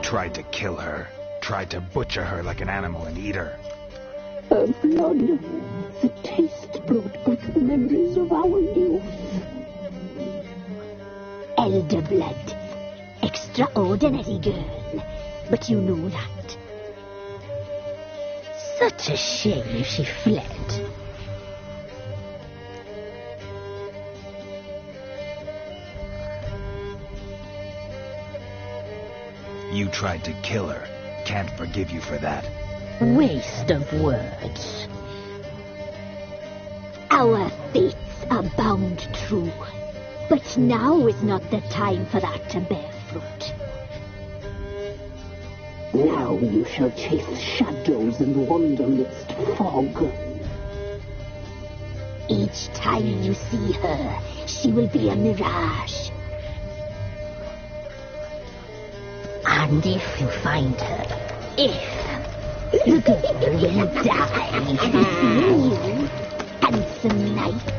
tried to kill her. Tried to butcher her like an animal and eat her. Her blood. The taste brought back memories of our youth. Elder blood. Extraordinary girl. But you know that. Such a shame if she fled. You tried to kill her. Can't forgive you for that. Waste of words. Our fates are bound true. But now is not the time for that to bear fruit. Now you shall chase shadows and wander midst fog. Each time you see her, she will be a mirage. And if you find her, the girl will die. You, handsome knight.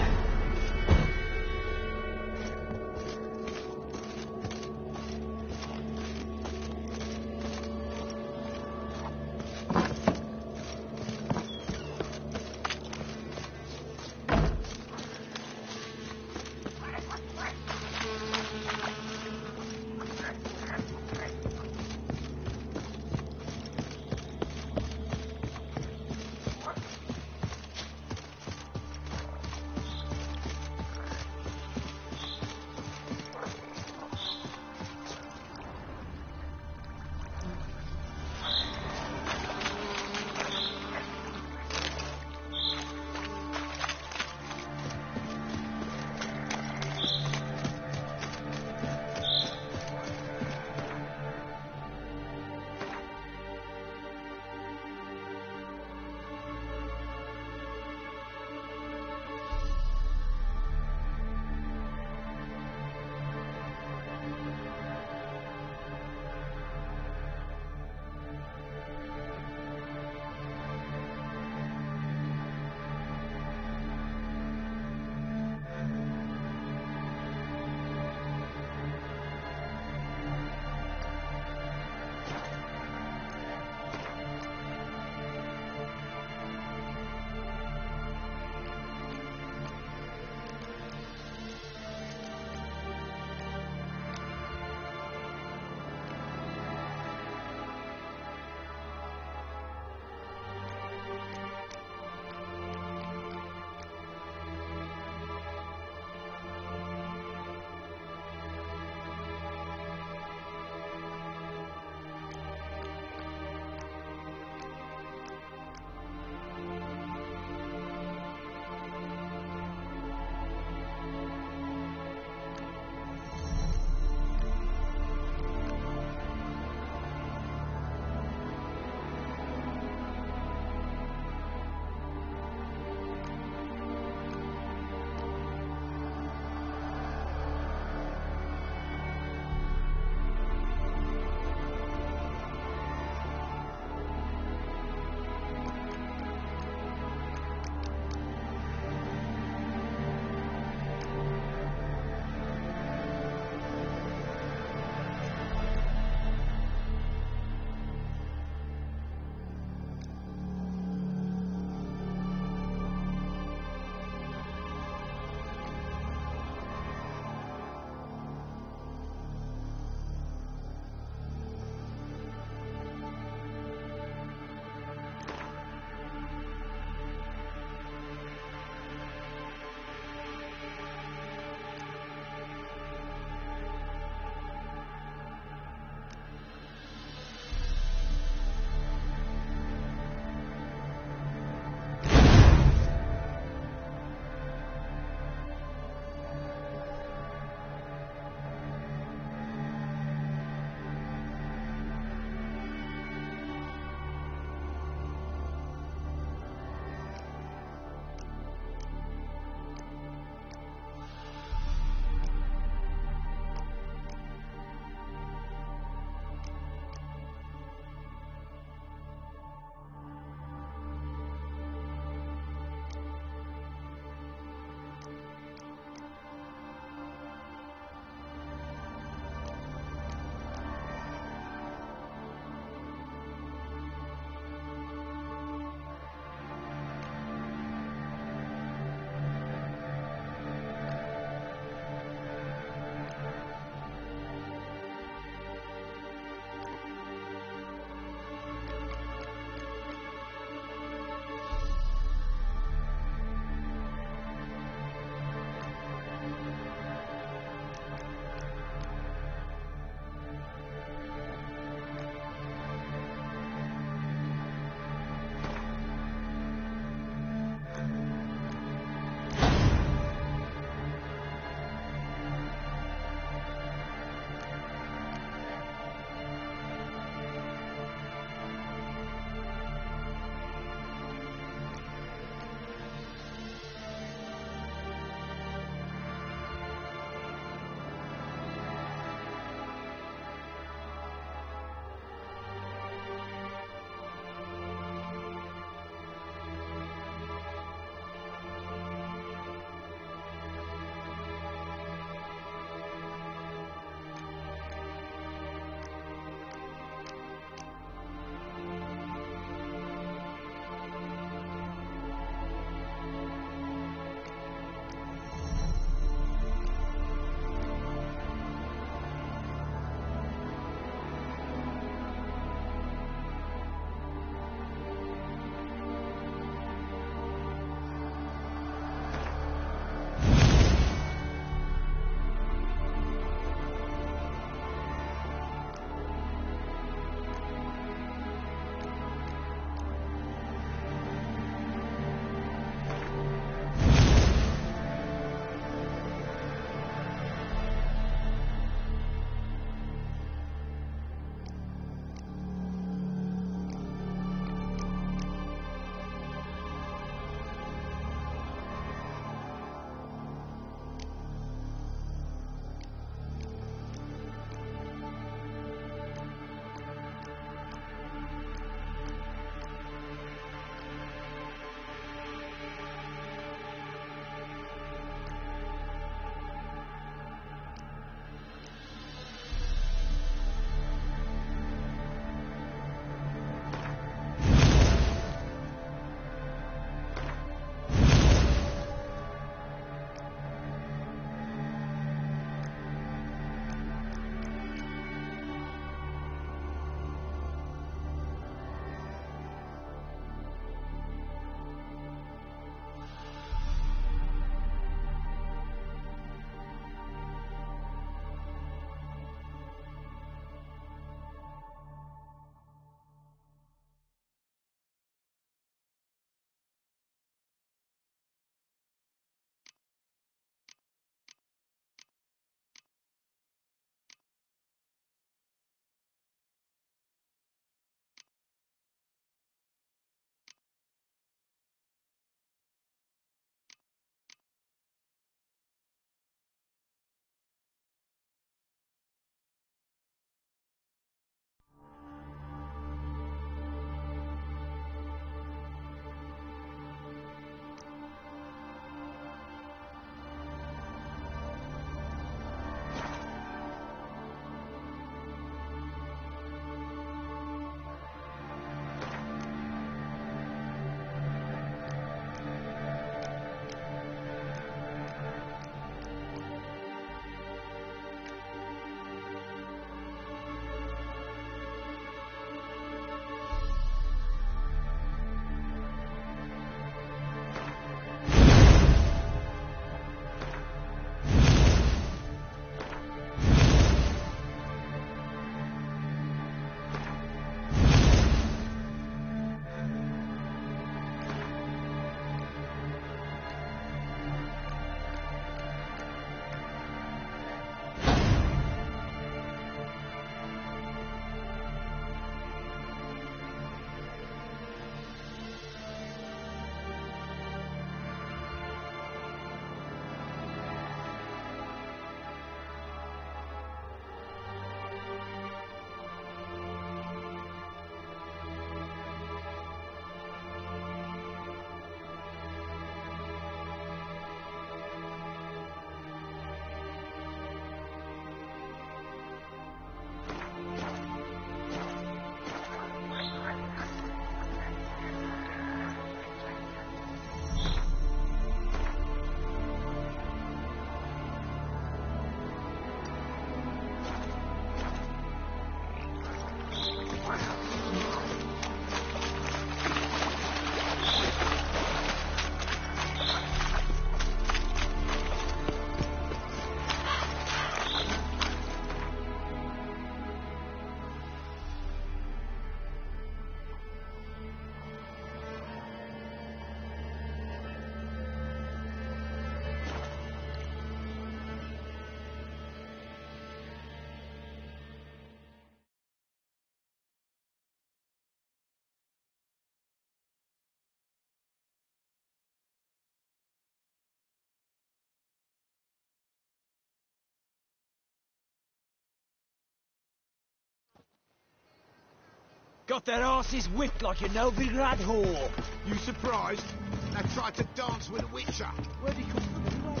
Got their asses whipped like a Novigrad whore. You surprised? They tried to dance with a witcher. Where'd he come from anyway?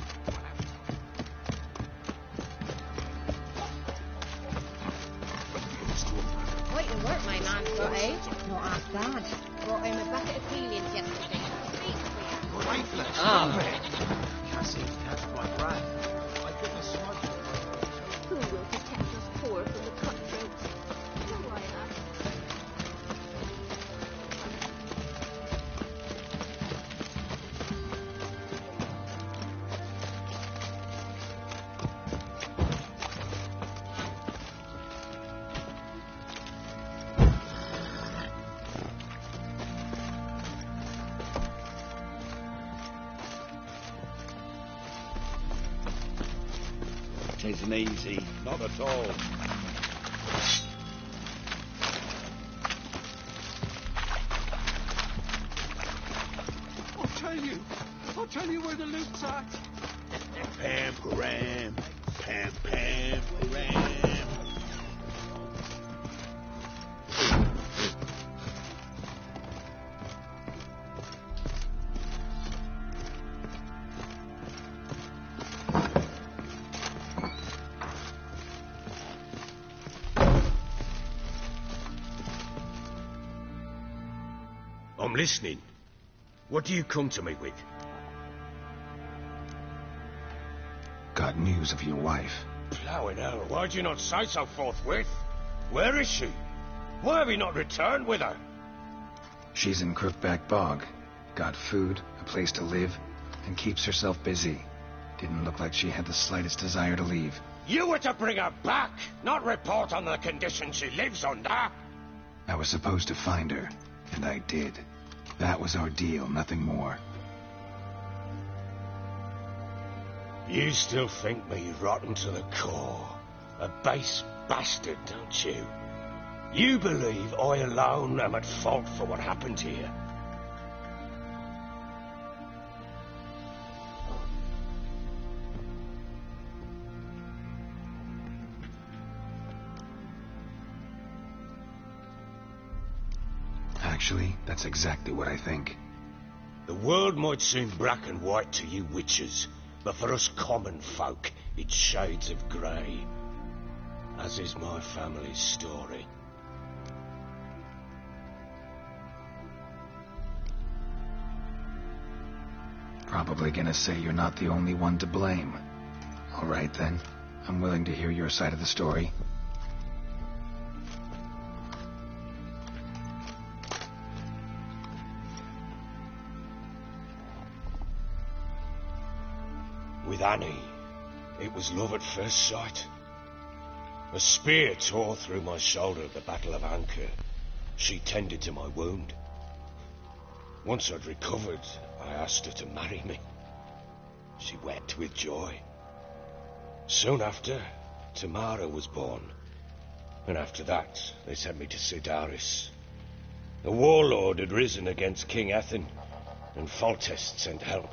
Quite the work my man's got, eh? Not half bad. Brought him a bucket of peelings yesterday. Graceless. Cassie's cat's quite right. My goodness, smoke. Who will protect us poor from the cutthroats? So I ask. Tisn't easy, not at all. I'll tell you where the loot's at. Pam, ram, pam, pam, ram. I'm listening. What do you come to me with? Got news of your wife. Plowing hell, why'd you not say so forthwith? Where is she? Why have you not returned with her? She's in Crookback Bog. Got food, a place to live, and keeps herself busy. Didn't look like she had the slightest desire to leave. You were to bring her back, not report on the conditions she lives under. I was supposed to find her, and I did. That was our deal, nothing more. You still think me rotten to the core. A base bastard, don't you? You believe I alone am at fault for what happened here. Actually, that's exactly what I think. The world might seem black and white to you witches, but for us common folk, it's shades of grey. As is my family's story. Probably gonna say you're not the only one to blame. All right then, I'm willing to hear your side of the story. With Annie, it was love at first sight. A spear tore through my shoulder at the Battle of Anchor. She tended to my wound. Once I'd recovered, I asked her to marry me. She wept with joy. Soon after, Tamara was born. And after that, they sent me to Sidaris. A warlord had risen against King Ethan, and Foltest sent help.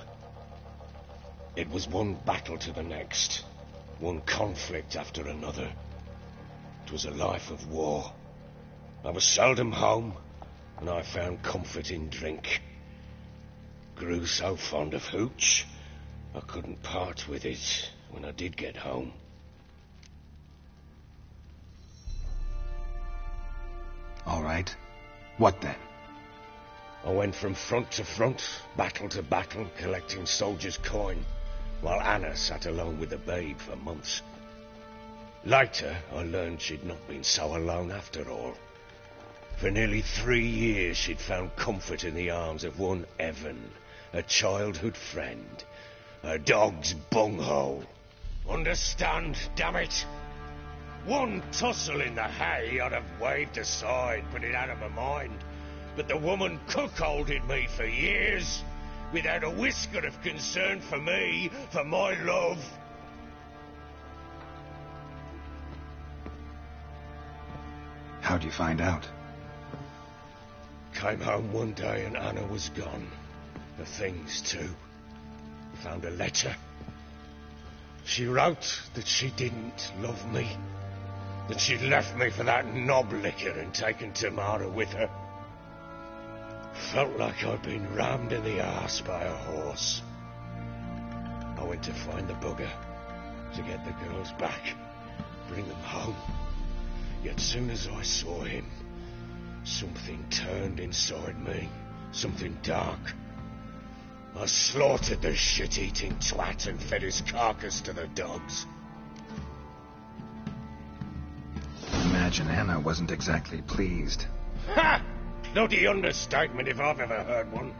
It was one battle to the next, one conflict after another. It was a life of war. I was seldom home, and I found comfort in drink. Grew so fond of hooch, I couldn't part with it when I did get home. All right. What then? I went from front to front, battle to battle, collecting soldiers' coin, while Anna sat alone with the babe for months. Later, I learned she'd not been so alone after all. For nearly 3 years, she'd found comfort in the arms of one Evan, a childhood friend, a dog's bunghole. Understand, damn it? One tussle in the hay I'd have waved aside, put it out of my mind. But the woman cuckolded me for years, without a whisker of concern for me, for my love. How'd you find out? Came home one day and Anna was gone. The things, too. Found a letter. She wrote that she didn't love me. that she'd left me for that knob licker and taken Tamara with her. Felt like I'd been rammed in the arse by a horse. I went to find the bugger, to get the girls back, bring them home. Yet soon as I saw him, something turned inside me, something dark. I slaughtered the shit-eating twat and fed his carcass to the dogs. Imagine Anna wasn't exactly pleased. Ha! Bloody understatement if I've ever heard one.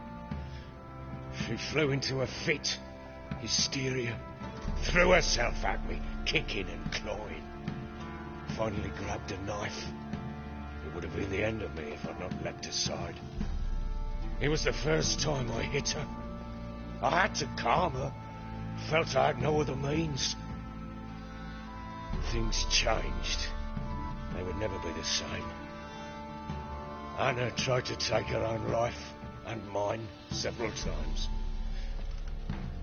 She flew into a fit, hysteria, threw herself at me, kicking and clawing. Finally grabbed a knife. It would have been the end of me if I'd not leapt aside. It was the first time I hit her. I had to calm her. Felt I had no other means. Things changed. They would never be the same. Anna tried to take her own life, and mine, several times.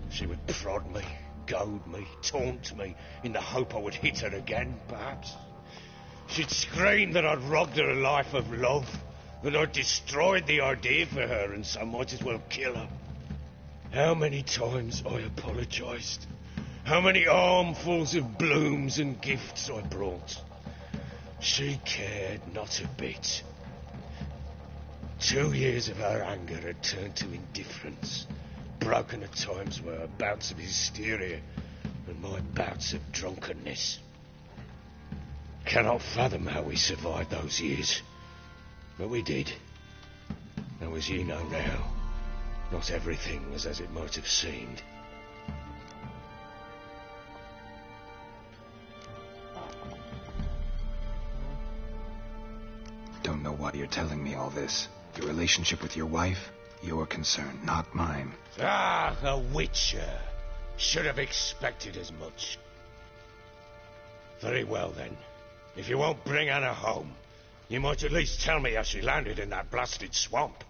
She would prod me, goad me, taunt me, in the hope I would hit her again, perhaps. She'd scream that I'd robbed her life of love, that I'd destroyed the idea for her, and so might as well kill her. How many times I apologised. How many armfuls of blooms and gifts I brought. She cared not a bit. 2 years of her anger had turned to indifference, broken at times by her bouts of hysteria and my bouts of drunkenness. Cannot fathom how we survived those years, but we did. And as you know now, not everything was as it might have seemed. Don't know why you're telling me all this. Your relationship with your wife, your concern, not mine. Ah, the Witcher. Should have expected as much. Very well, then. If you won't bring Anna home, you might at least tell me how she landed in that blasted swamp.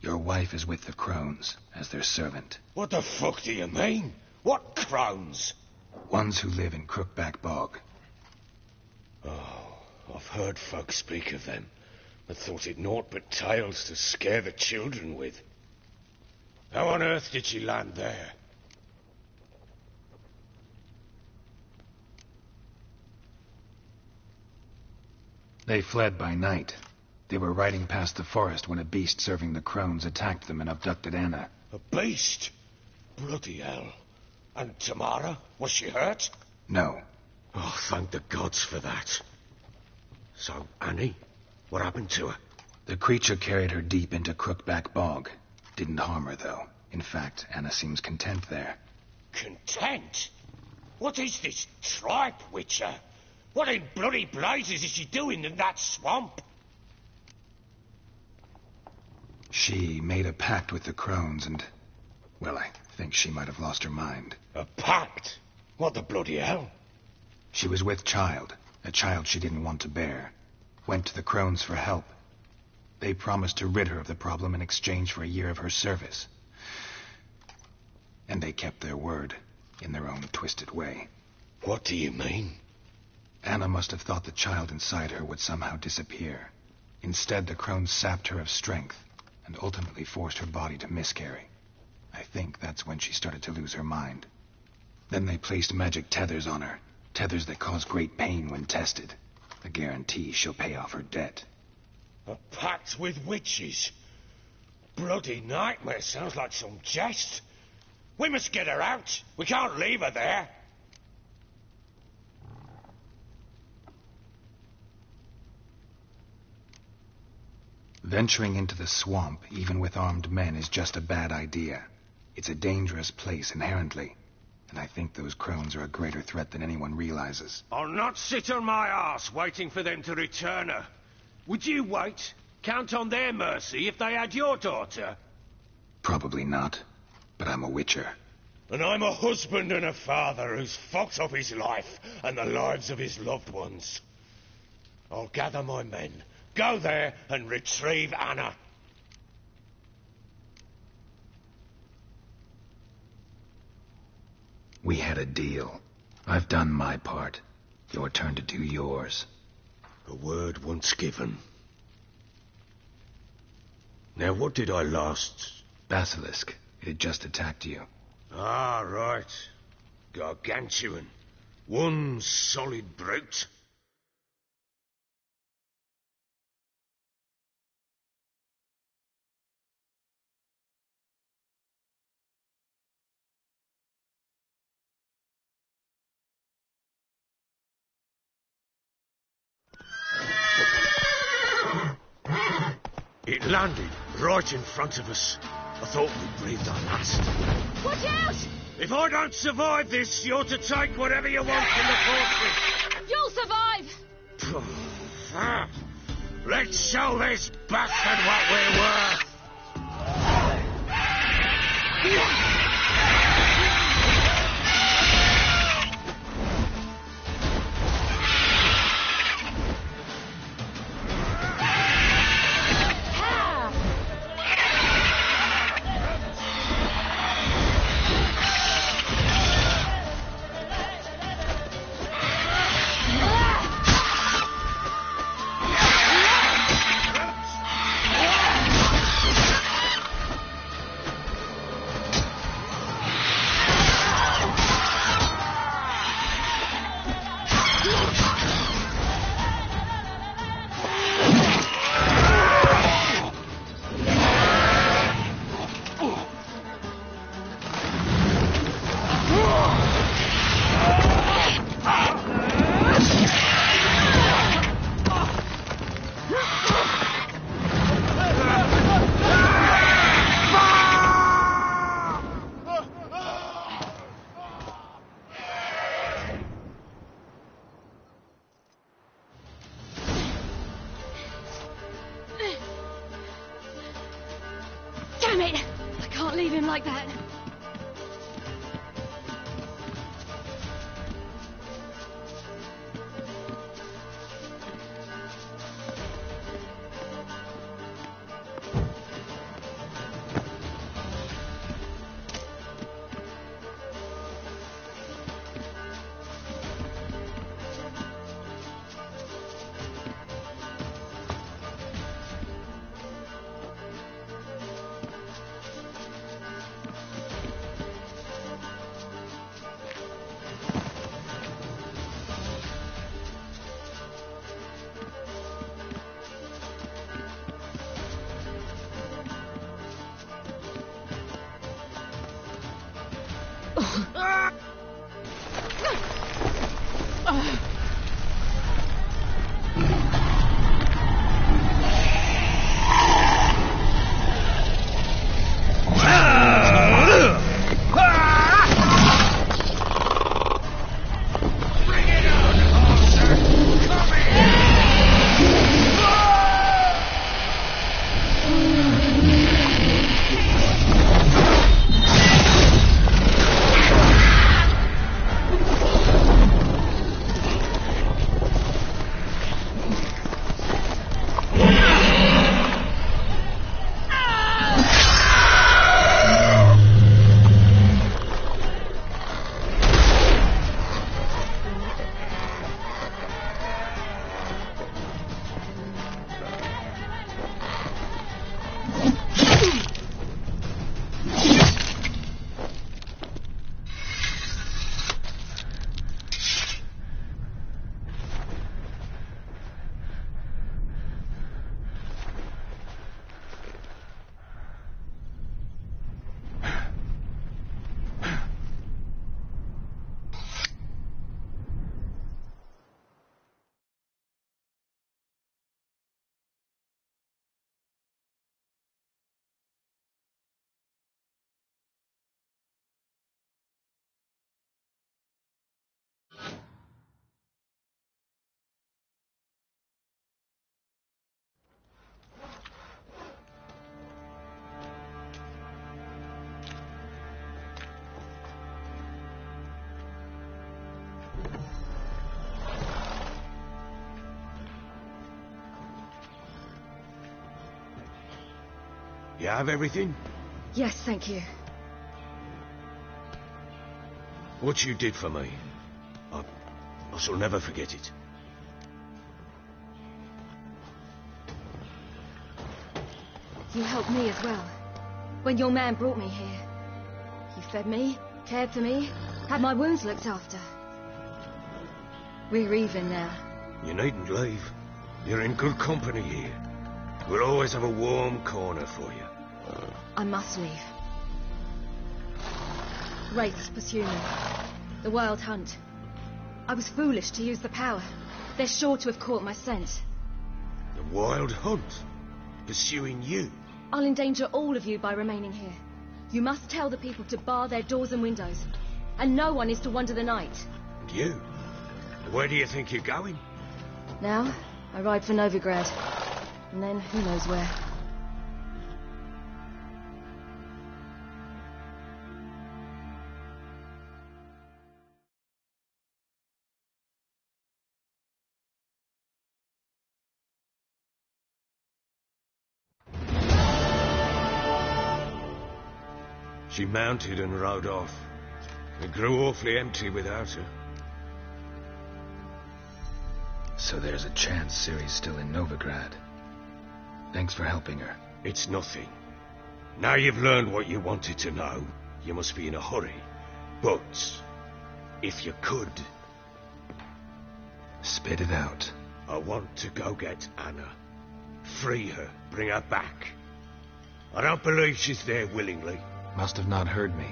Your wife is with the crones, as their servant. What the fuck do you mean? What crones? Ones who live in Crookback Bog. Oh, I've heard folk speak of them, but thought it naught but tales to scare the children with. How on earth did she land there? They fled by night. They were riding past the forest when a beast serving the crones attacked them and abducted Anna. A beast? Bloody hell. And Tamara? Was she hurt? No. Oh, thank the gods for that. So, Annie, what happened to her? The creature carried her deep into Crookback Bog. Didn't harm her, though. In fact, Anna seems content there. Content? What is this tripe, Witcher? What in bloody blazes is she doing in that swamp? She made a pact with the crones and... well, I think she might have lost her mind. A pact? What the bloody hell? She was with child, a child she didn't want to bear. Went to the crones for help. They promised to rid her of the problem in exchange for a year of her service. And they kept their word, in their own twisted way. What do you mean? Anna must have thought the child inside her would somehow disappear. Instead, the crones sapped her of strength, and ultimately forced her body to miscarry. I think that's when she started to lose her mind. Then they placed magic tethers on her, tethers that cause great pain when tested. A guarantee she'll pay off her debt. A pact with witches? Bloody nightmare, sounds like some jest. We must get her out. We can't leave her there. Venturing into the swamp, even with armed men, is just a bad idea. It's a dangerous place inherently, and I think those crones are a greater threat than anyone realizes. I'll not sit on my arse waiting for them to return her. Would you wait? Count on their mercy if they had your daughter? Probably not, but I'm a witcher. And I'm a husband and a father who's fucked up his life and the lives of his loved ones. I'll gather my men, go there and retrieve Anna. We had a deal. I've done my part. Your turn to do yours. A word once given. Now, what did I last... Basilisk. It just attacked you. Ah, right. Gargantuan. One solid brute. It landed right in front of us. I thought we'd breathed our last. Watch out! If I don't survive this, you're to take whatever you want from the fortress. You'll survive! Let's show this bastard what we're worth. Damn it! I can't leave him like that. You have everything? Yes, thank you. What you did for me, I shall never forget it. You helped me as well. When your man brought me here, you fed me, cared for me, had my wounds looked after. We're even now. You needn't leave. You're in good company here. We'll always have a warm corner for you. I must leave. Wraiths pursue me. The wild hunt. I was foolish to use the power. They're sure to have caught my scent. The wild hunt? Pursuing you? I'll endanger all of you by remaining here. You must tell the people to bar their doors and windows. And no one is to wander the night. And you? Where do you think you're going? Now, I ride for Novigrad. And then, who knows where. She mounted and rode off. It grew awfully empty without her. So there's a chance Ciri's still in Novigrad. Thanks for helping her. It's nothing. Now you've learned what you wanted to know, you must be in a hurry. But, if you could... Spit it out. I want to go get Anna. Free her, bring her back. I don't believe she's there willingly. Must have not heard me.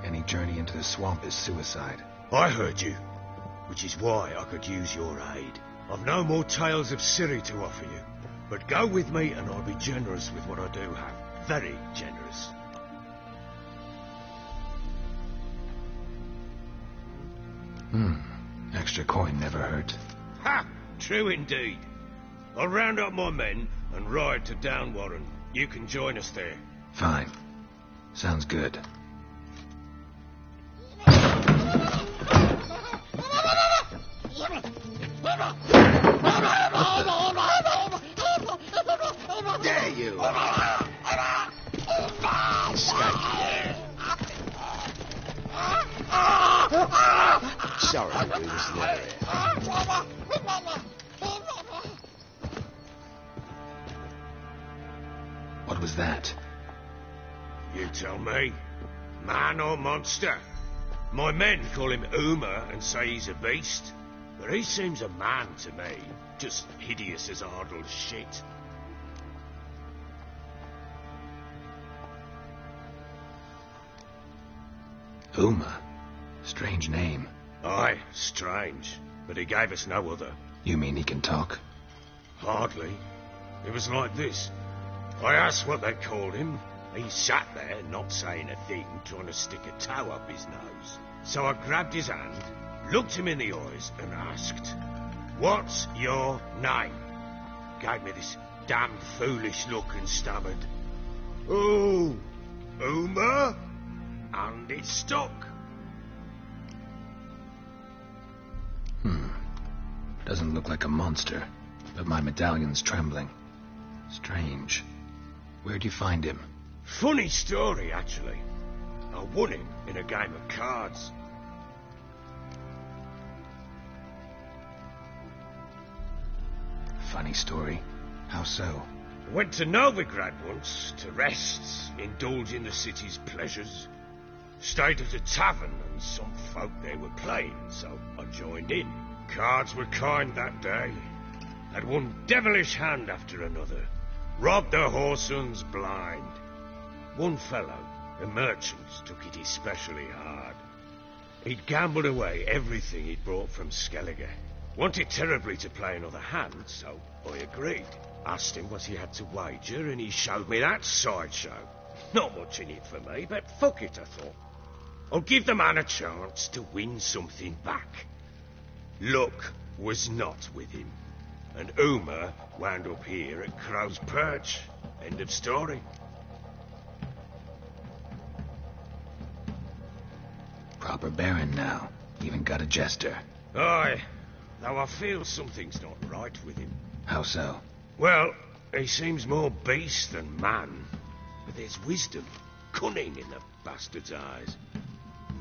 Any journey into the swamp is suicide. I heard you, which is why I could use your aid. I've no more tales of Ciri to offer you, but go with me and I'll be generous with what I do have. Very generous. Extra coin never hurt. Ha! True indeed. I'll round up my men and ride to Downwarren. You can join us there. Fine. Sounds good. There you Sorry, we was never here. What was that? You tell me. Man or monster? My men call him Uma and say he's a beast. But he seems a man to me. Just hideous as Ardle's shit. Uma? Strange name. Aye, strange. But he gave us no other. You mean he can talk? Hardly. It was like this. I asked what they called him. He sat there, not saying a thing, trying to stick a toe up his nose. So I grabbed his hand, looked him in the eyes, and asked, "What's your name?" Gave me this damn foolish look and stammered, "Oh, Uma?" And it stuck. Doesn't look like a monster, but my medallion's trembling. Strange. Where'd you find him? Funny story, actually. I won him in a game of cards. Funny story. How so? I went to Novigrad once to rest, indulge in the city's pleasures. Stayed at a tavern and some folk there were playing, so I joined in. Cards were kind that day. Had one devilish hand after another. Robbed the whoreson blind. One fellow, a merchant, took it especially hard. He'd gambled away everything he'd brought from Skellige. Wanted terribly to play another hand, so I agreed. Asked him what he had to wager, and he showed me that sideshow. Not much in it for me, but fuck it, I thought. I'll give the man a chance to win something back. Luck was not with him, and Uma wound up here at Crow's Perch. End of story. Proper baron now. Even got a jester. Aye, though I feel something's not right with him. How so? Well, he seems more beast than man, but there's wisdom, cunning in the bastard's eyes.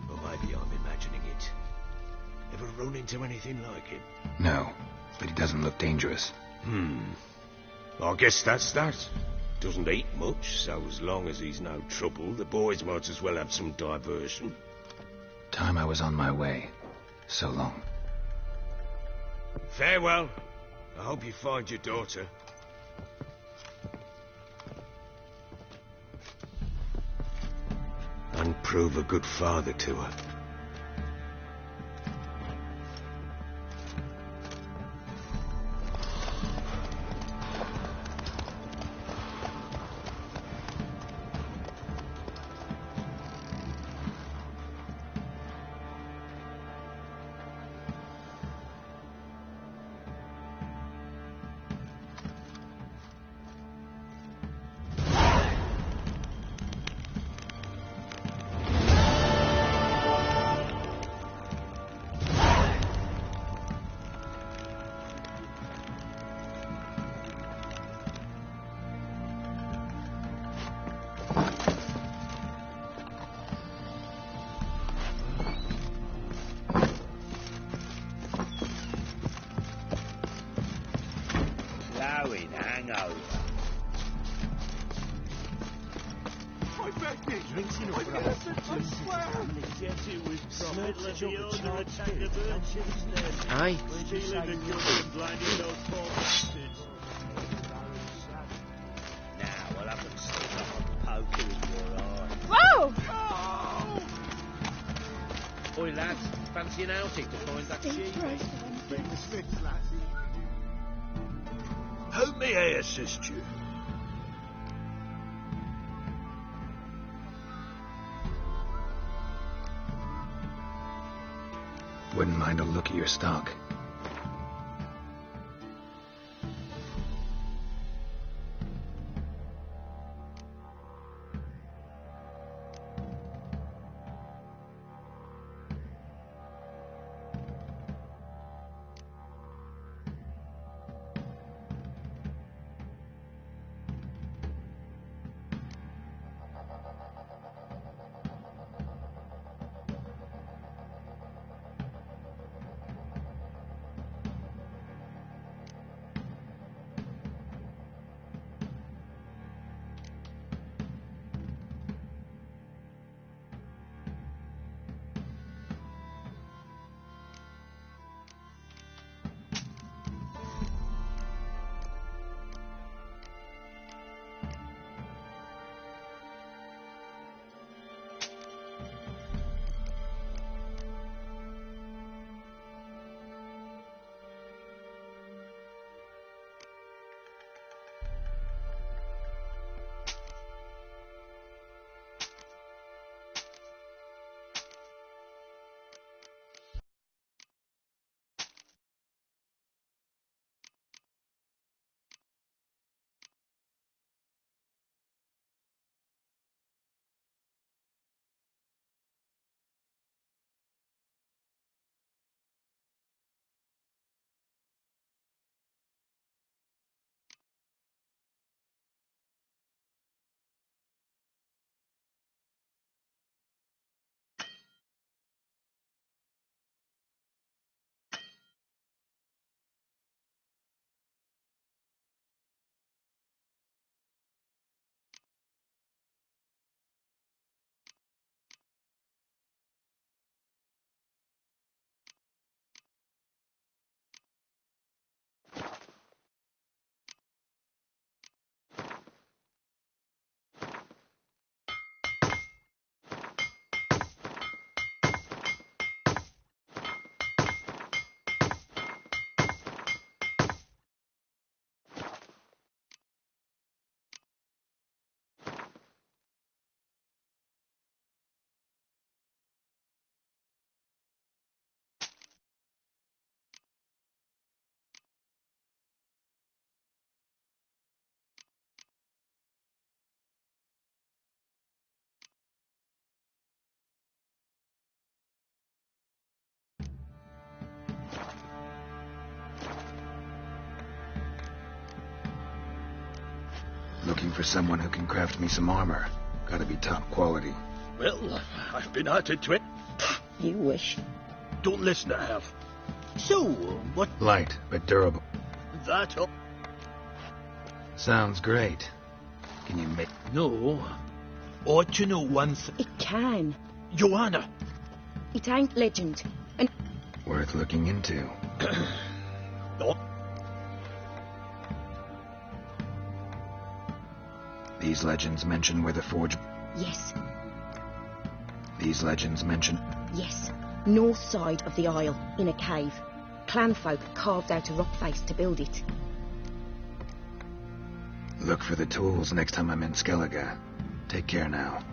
Or maybe I'm imagining it. Ever run into anything like him? No, but he doesn't look dangerous. I guess that's that. Doesn't eat much, so as long as he's no trouble, the boys might as well have some diversion. Time I was on my way. So long. Farewell. I hope you find your daughter. And prove a good father to her. Flowing hangover. I beg you. Drinks in a I swear. Yes, it was probably the older attack of urchins. Aye. Stealing the goods and blinding those poor bastards. Now, we'll have them stick up a poker in your eye. Whoa! Oi, lads, fancy an outing to find that sheep? Bring the Smiths, lads. How may I assist you? Wouldn't mind a look at your stock. Looking for someone who can craft me some armor. Gotta be top quality. Well, I've been out to it. You wish. Don't listen to Half. So, what Light, but durable. that up? Sounds great. Can you make... No. Ought to know one thing. It can. Joanna. It ain't legend. And Worth looking into. Oh, These legends mention where the forge... yes, These legends mention... yes. North side of the Isle, in a cave. Clanfolk carved out a rock face to build it. Look for the tools next time I'm in Skellige. Take care now.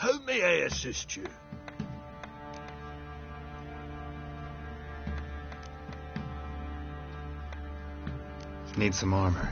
how may I assist you? Need some armor.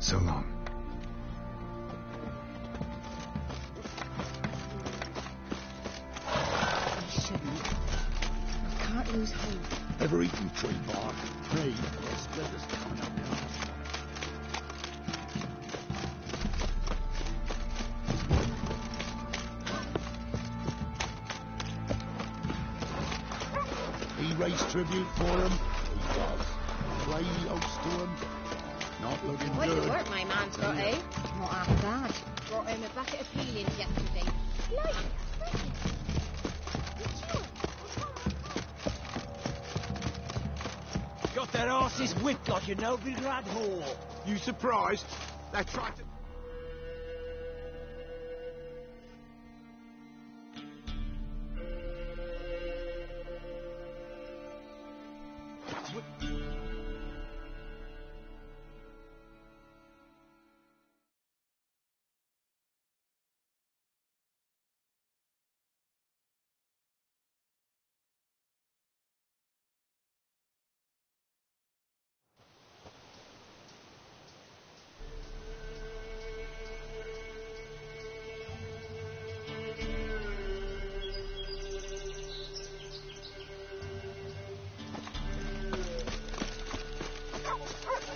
So long. I shouldn't. I can't lose hope. Ever eaten tree bark? Me? Yes, brothers coming up now. He raised tribute for him. He does. Play host to him. Not looking Quite good. the work my man's got, eh? Not half bad. Brought home a bucket of peelings yesterday. Got their asses whipped like a Novigrad whore. You surprised? They tried to...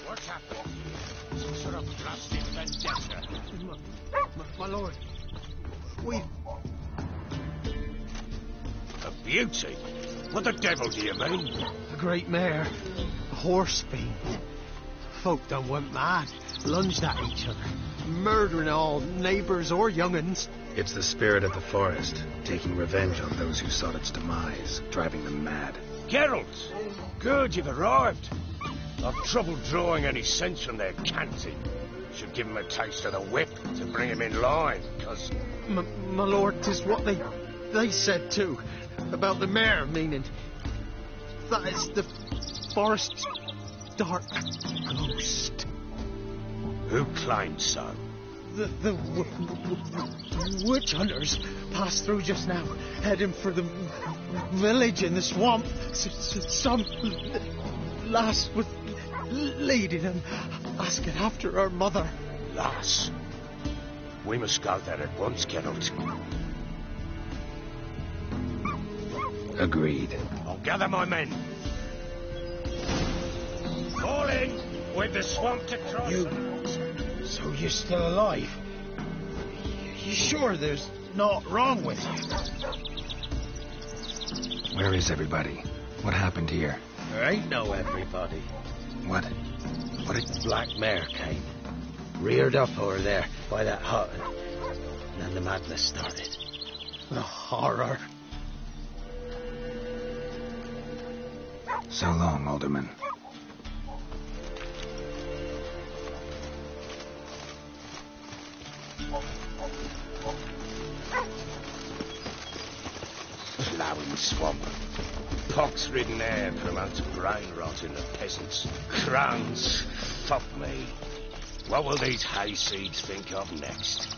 What's happened? Some sort of blasted vendetta. My lord, we... A beauty? What the devil do you mean? A great mare. A horse fiend. Folk done went mad. Lunged at each other. Murdering all neighbours or young'uns. It's the spirit of the forest, taking revenge on those who sought its demise, driving them mad. Geralt! Good, you've arrived. I've trouble drawing any sense from their canting. Should give him a taste of the whip to bring him in line, because... My lord, 'tis what they said too. About the mare, meaning... That is the forest's dark ghost. Who claims so? The witch hunters passed through just now, heading for the village in the swamp. Some lass was leading them, asking after her mother. Lass? We must go there at once, Geralt. Agreed. I'll gather my men. Fall in with the swamp to cross. So you're still alive? You sure there's naught wrong with you? Where is everybody? What happened here? There ain't no everybody. What? Black mare came. Reared up over there by that hut. And then the madness started. The horror. So long, Alderman. Ploughing swamp. Pox-ridden air promotes brain rot in the peasants. Crowns, fuck me. What will these hayseeds think of next?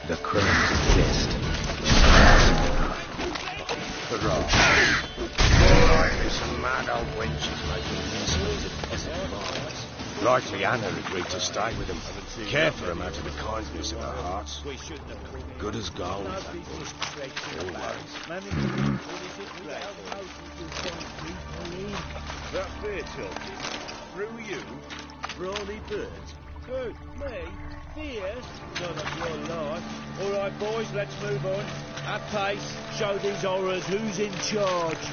The crow's fist. Hurrah. All right, this mad old wench is making mincemeat of peasant minds. Likely Anna agreed to stay with him. Care for him out of the kindness of her heart. Good as gold, that was. Always. That fair talking? Through you? Brawny birds? Who? Me? Fierce? None of your life. All right, boys, let's move on. At pace, show these horrors who's in charge.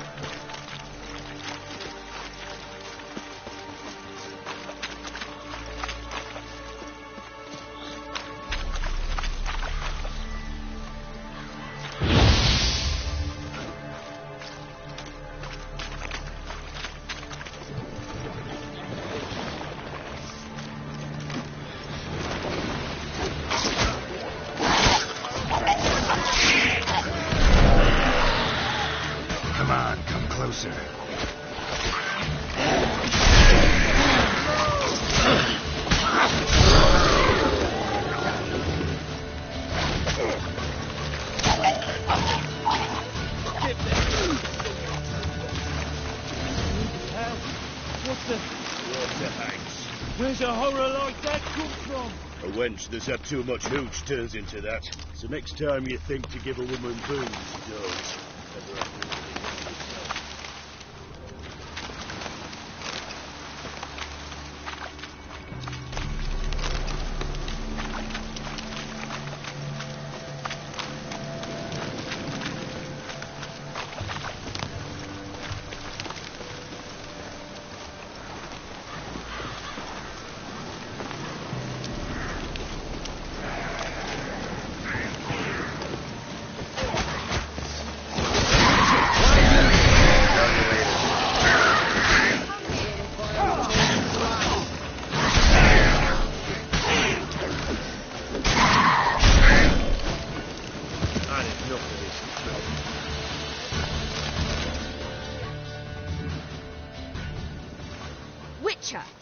What the hanks? Where's a horror like that come from? A wench that's had too much hooch turns into that. So next time you think to give a woman booze, don't.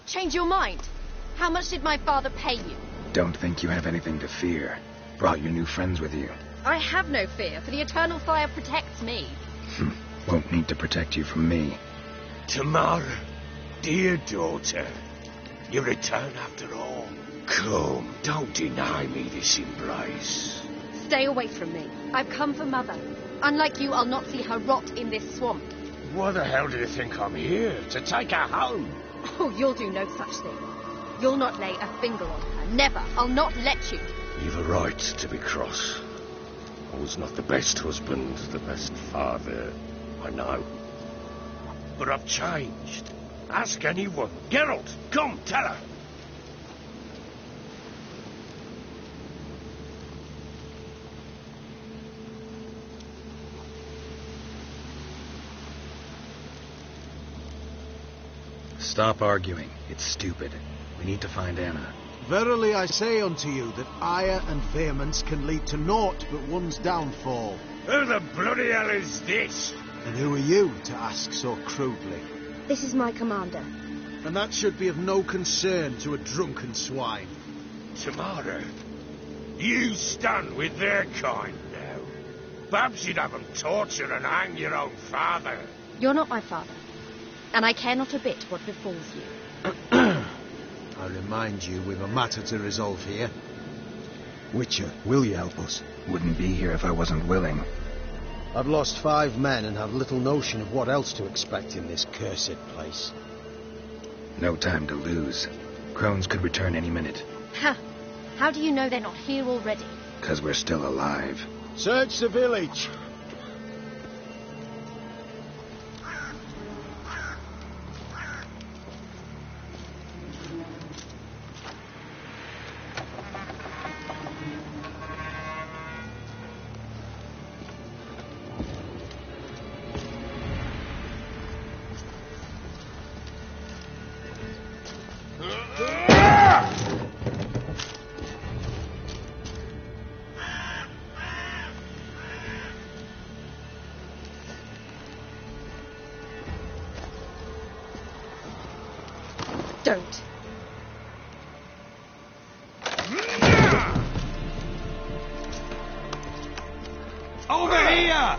Change your mind. How much did my father pay you? Don't think you have anything to fear. Brought your new friends with you. I have no fear, for the eternal fire protects me. Won't need to protect you from me. Tamara, dear daughter, you return after all. Come, don't deny me this embrace. Stay away from me. I've come for Mother. Unlike you, I'll not see her rot in this swamp. Why the hell do you think I'm here? To take her home? Oh, you'll do no such thing. You'll not lay a finger on her. Never. I'll not let you. You've a right to be cross. I was not the best husband, the best father, I know. But I've changed. Ask anyone. Geralt, come, tell her. Stop arguing. It's stupid. We need to find Anna. Verily I say unto you that ire and vehemence can lead to naught but one's downfall. Who the bloody hell is this? And who are you to ask so crudely? This is my commander. And that should be of no concern to a drunken swine. Tamara, you stand with their kind now. Perhaps you'd have them torture and hang your own father. You're not my father. And I care not a bit what befalls you. I remind you, we've a matter to resolve here. Witcher, will you help us? Wouldn't be here if I wasn't willing. I've lost 5 men and have little notion of what else to expect in this cursed place. No time to lose. Crones could return any minute. How do you know they're not here already? 'Cause we're still alive. Search the village. Don't. Over here!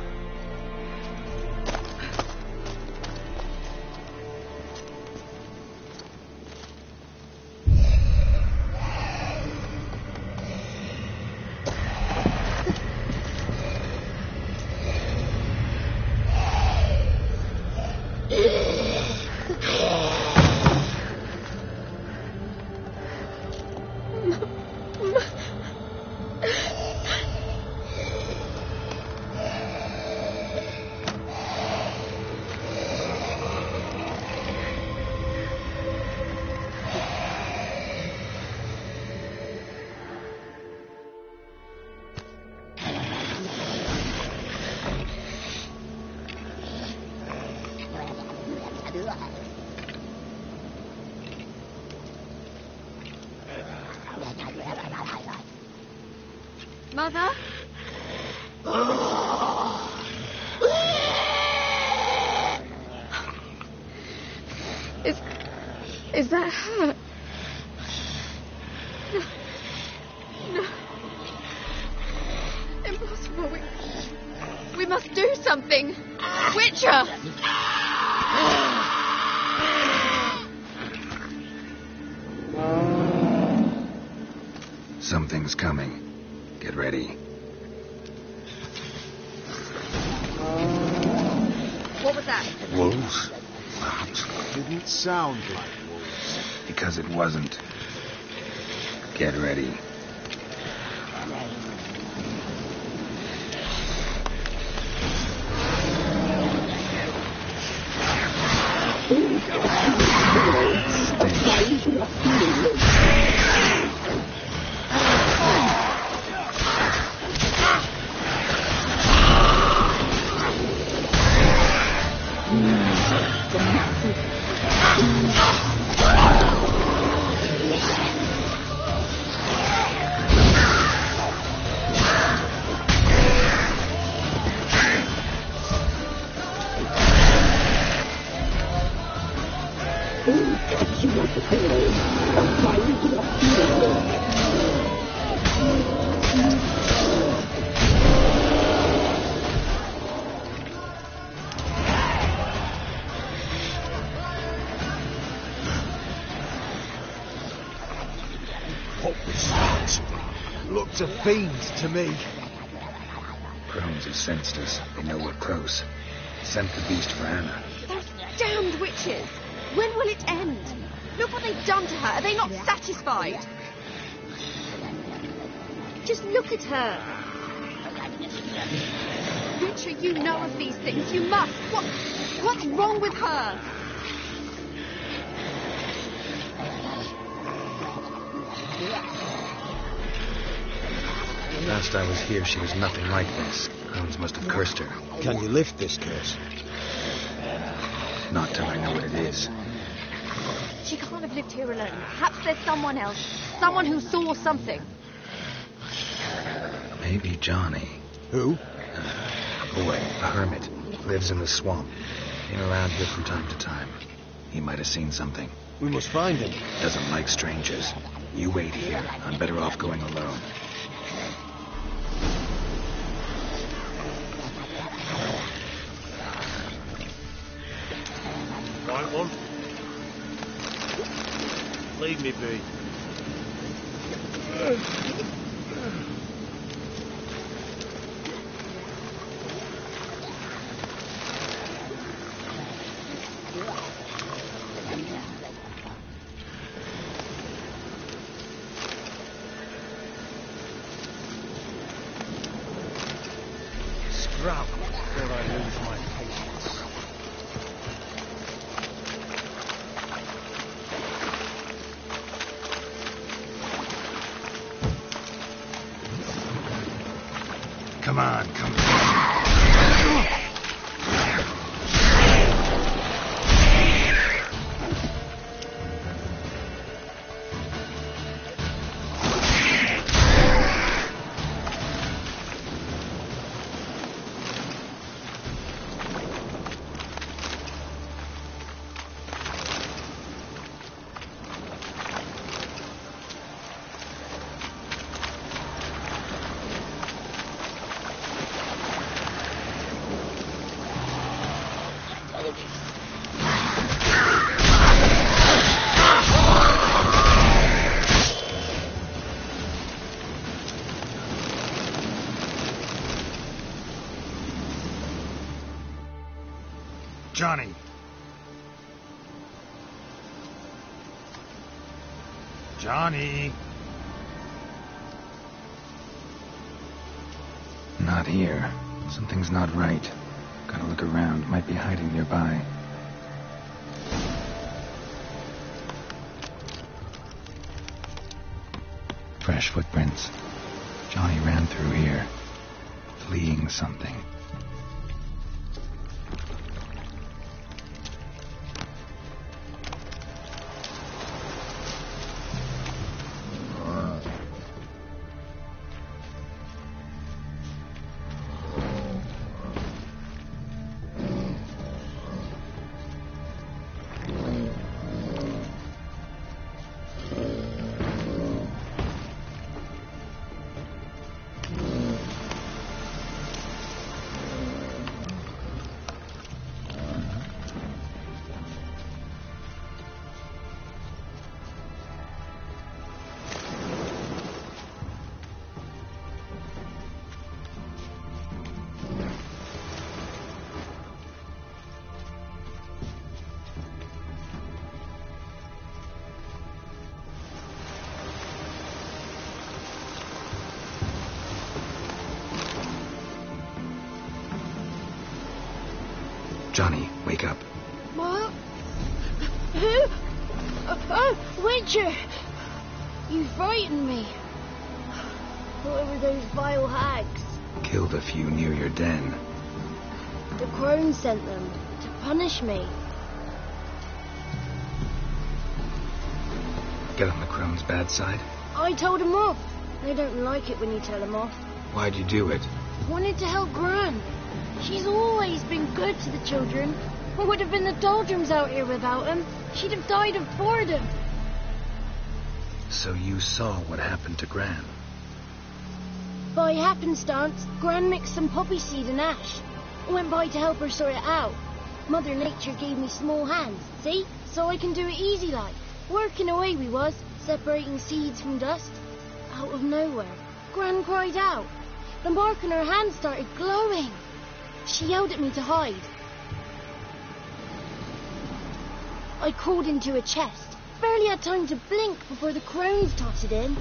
Mother? Is that her? No. Impossible. We must do something. Witcher! Something's coming. Get ready. What was that? Wolves? Didn't sound like wolves. Because it wasn't. Get ready. What was that? Looked a fiend to me. Crones have sensed us. They know we're close. Sent the beast for Anna. Those damned witches! When will it end? Look what they've done to her. Are they not satisfied? Just look at her. Witcher, you know of these things. You must. What's wrong with her? Last I was here, she was nothing like this. Crones must have cursed her. Can you lift this curse? Not till I know what it is. She can't have lived here alone. Perhaps there's someone else. Someone who saw something. Maybe Johnny. Who? A boy, a hermit. Lives in the swamp. Came around here from time to time. He might have seen something. We must find him. Doesn't like strangers. You wait here. I'm better off going alone. Right one. Leave me be. Scrap before I lose my patience. Come on, come on. Johnny. Johnny. Not here. Something's not right. Gotta look around. Might be hiding nearby. Fresh footprints. Johnny ran through here, fleeing something. Johnny, wake up. What? Who? Oh, Witcher! You frightened me. What were those vile hags? Killed a few near your den. The crone sent them to punish me. Get on the crone's bad side? I told them off. They don't like it when you tell them off. Why'd you do it? Wanted to help Gran. She's always been good to the children. What would have been the doldrums out here without him? She'd have died of boredom. So you saw what happened to Gran? By happenstance, Gran mixed some poppy seed and ash. I went by to help her sort it out. Mother Nature gave me small hands, see? So I can do it easy like. Working away we was, separating seeds from dust. Out of nowhere, Gran cried out. The mark on her hand started glowing. She yelled at me to hide. I crawled into a chest. Barely had time to blink before the crones totted in.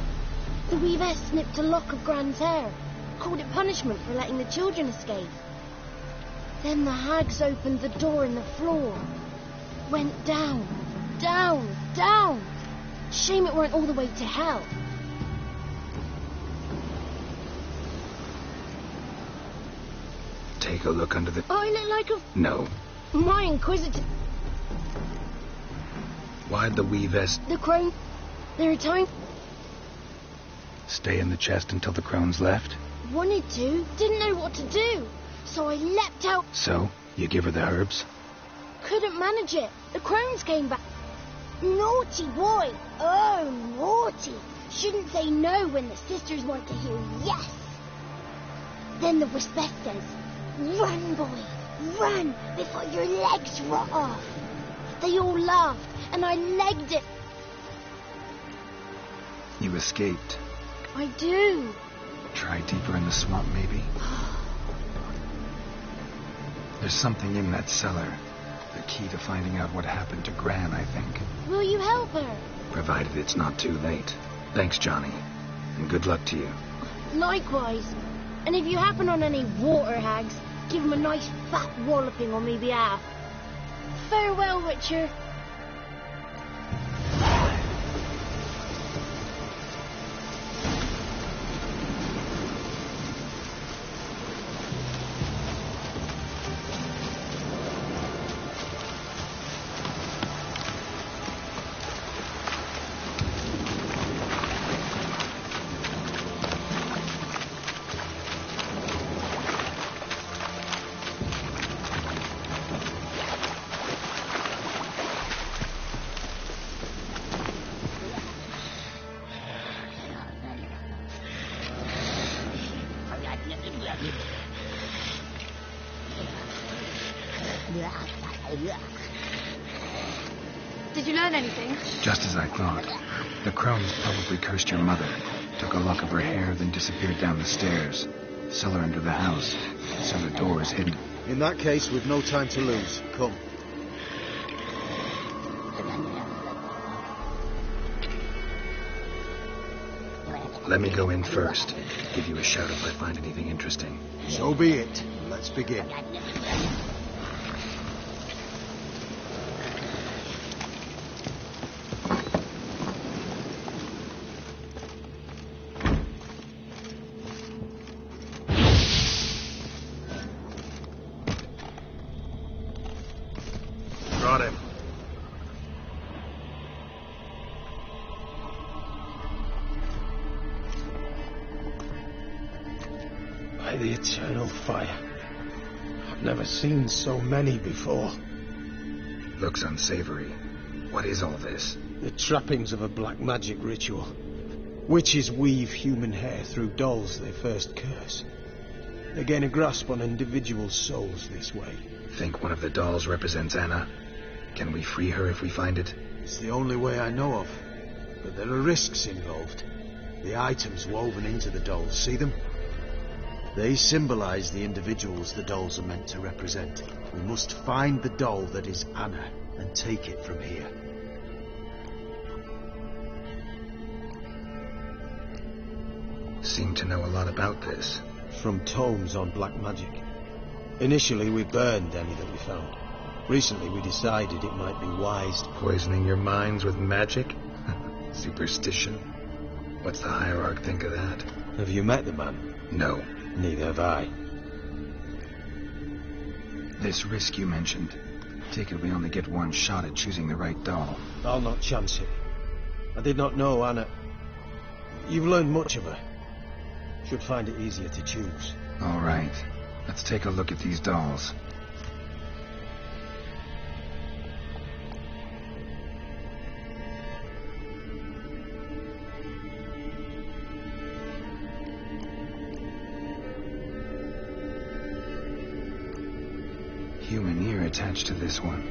The weavess snipped a lock of Gran's hair. Called it punishment for letting the children escape. Then the hags opened the door in the floor. Went down, down, down. Shame it weren't all the way to hell. Take a look under the... I look like a... No. My inquisitor... Why'd the weavess... The crone... There are times... Stay in the chest until the crones left? Wanted to, didn't know what to do. So I leapt out... So, you give her the herbs? Couldn't manage it. The crones came back. Naughty boy. Oh, naughty. Shouldn't say no when the sisters want to hear yes. Then the wispess says, run, boy, run, before your legs rot off. They all laughed, and I legged it. You escaped. I do. Try deeper in the swamp, maybe? There's something in that cellar. The key to finding out what happened to Gran, I think. Will you help her? Provided it's not too late. Thanks, Johnny. And good luck to you. Likewise. And if you happen on any water hags, give them a nice fat walloping on me behalf. Farewell, Witcher. Did you learn anything? Just as I thought. The crones probably cursed your mother. Took a lock of her hair, then disappeared down the stairs. Cellar under the house. So the door is hidden. In that case, we've no time to lose. Come. Let me go in first. Give you a shout if I find anything interesting. So be it. Let's begin. Brought him. By the eternal fire. I've never seen so many before. Looks unsavory. What is all this? The trappings of a black magic ritual. Witches weave human hair through dolls they first curse. They gain a grasp on individual souls this way. Think one of the dolls represents Anna? Can we free her if we find it? It's the only way I know of. But there are risks involved. The items woven into the dolls, see them? They symbolize the individuals the dolls are meant to represent. We must find the doll that is Anna and take it from here. Seem to know a lot about this. From tomes on black magic. Initially we burned any that we found. Recently we decided it might be wise... Poisoning your minds with magic? Superstition? What's the hierarch think of that? Have you met the man? No. Neither have I. This risk you mentioned. Take it we only get one shot at choosing the right doll. I'll not chance it. I did not know Anna. You've learned much of her. Should find it easier to choose. All right. Let's take a look at these dolls. Human ear attached to this one.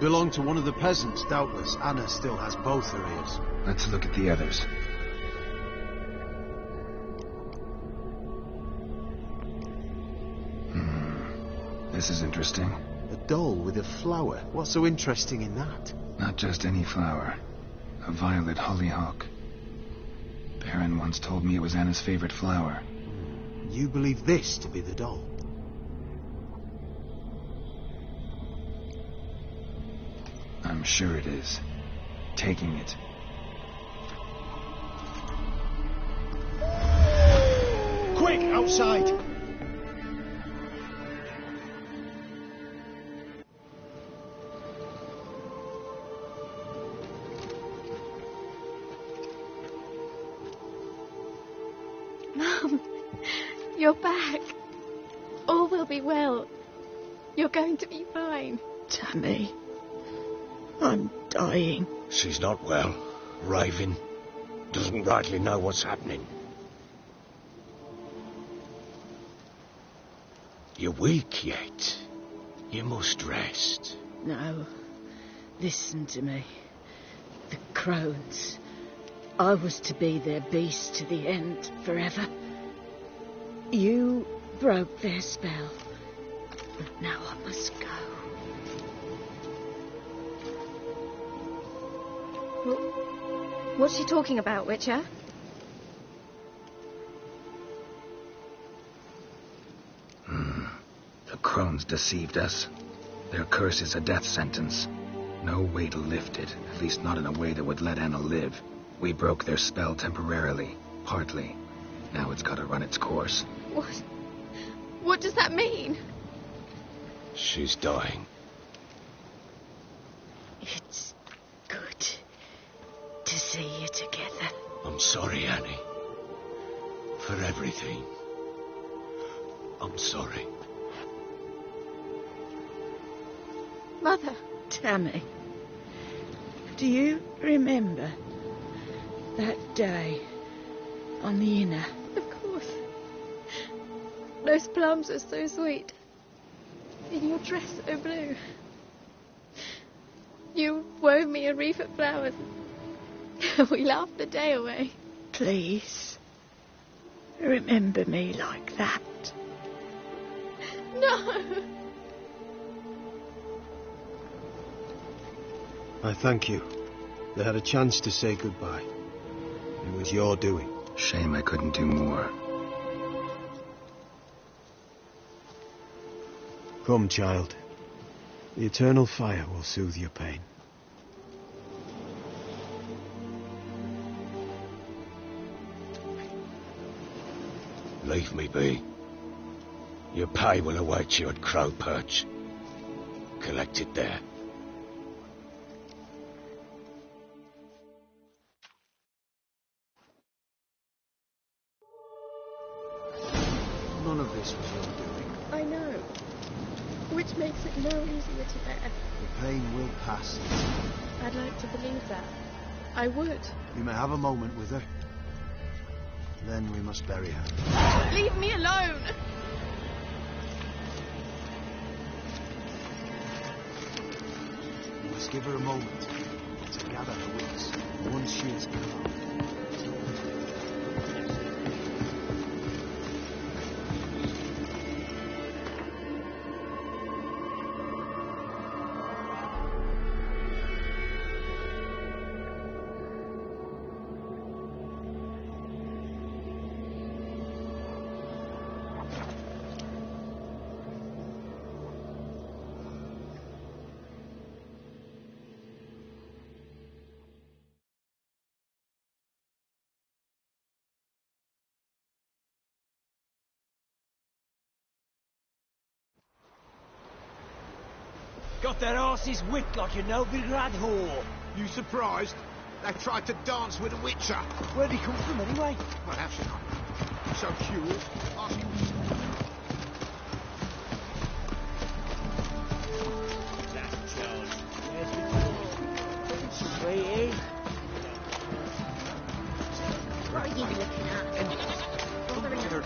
Belonged to one of the peasants, doubtless. Anna still has both her ears. Let's look at the others. This is interesting. A doll with a flower. What's so interesting in that? Not just any flower. A violet hollyhock. Baron once told me it was Anna's favorite flower. You believe this to be the doll? I'm sure it is. Taking it. Quick, outside! Mum, you're back. All will be well. You're going to be fine. Tammy, I'm dying. She's not well. Raving. Doesn't rightly know what's happening. You're weak yet. You must rest. No. Listen to me. The crones. I was to be their beast to the end, forever. You broke their spell. But now I must go. What's she talking about, Witcher? The crones deceived us. Their curse is a death sentence. No way to lift it, at least not in a way that would let Anna live. We broke their spell temporarily, partly. Now it's got to run its course. What? What does that mean? She's dying. It's good to see you together. I'm sorry, Annie. For everything. I'm sorry. Mother. Tammy, do you remember that day on the inner? Of course. Those plums are so sweet. In your dress so blue. You wove me a wreath of flowers. We laughed the day away. Please, remember me like that. No! I thank you. They had a chance to say goodbye. It was your doing. Shame I couldn't do more. Come, child. The eternal fire will soothe your pain. Leave me be. Your pay will await you at Crow Perch. Collect it there. None of this was your doing. I know. Which makes it no easier to bear. The pain will pass. I'd like to believe that. I would. You may have a moment with her. Then we must bury her. Leave me alone! We must give her a moment to gather her wits. Once she is gone. got their asses whipped like a Novigrad whore. You surprised? They tried to dance with a witcher. Where'd he come from anyway? Well, how should I? So curious. Ask him. That Charles. Where's the door? Sweetie. What are you looking at? Bothering her.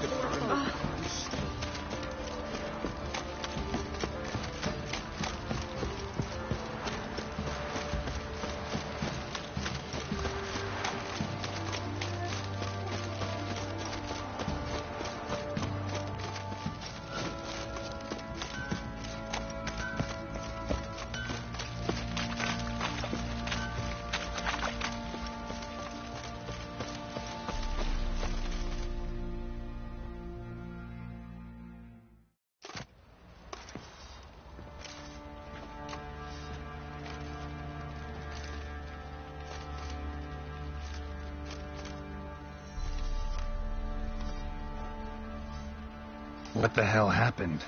What the hell happened?